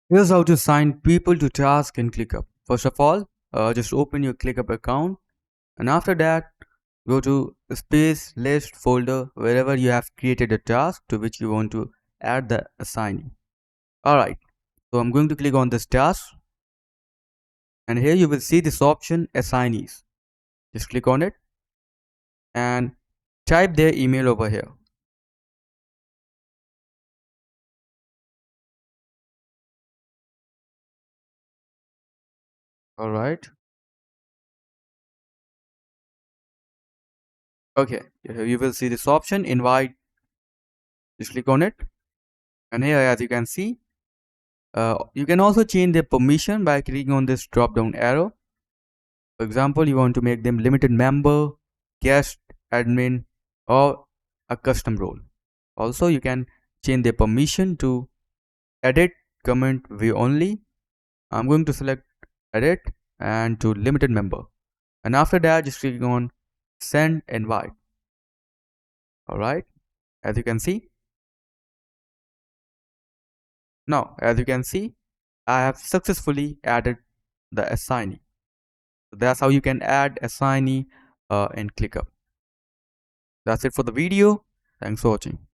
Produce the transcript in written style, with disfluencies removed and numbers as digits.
Here's how to assign people to tasks in ClickUp. First of all, just open your ClickUp account, and after that, go to space list folder wherever you have created a task to which you want to add the assignee. Alright, so I'm going to click on this task, and here you will see this option assignees. Just click on it and type their email over here. Alright, okay, here you will see this option invite. Just click on it, and here as you can see, you can also change their permission by clicking on this drop down arrow. For example, you want to make them limited member, guest, admin, or a custom role. Also, you can change their permission to edit, comment, view only. I'm going to select edit and to limited member. And after that, just click on send invite. Alright, as you can see. Now, as you can see, I have successfully added the assignee. So that's how you can add assignee in ClickUp. That's it for the video. Thanks for watching.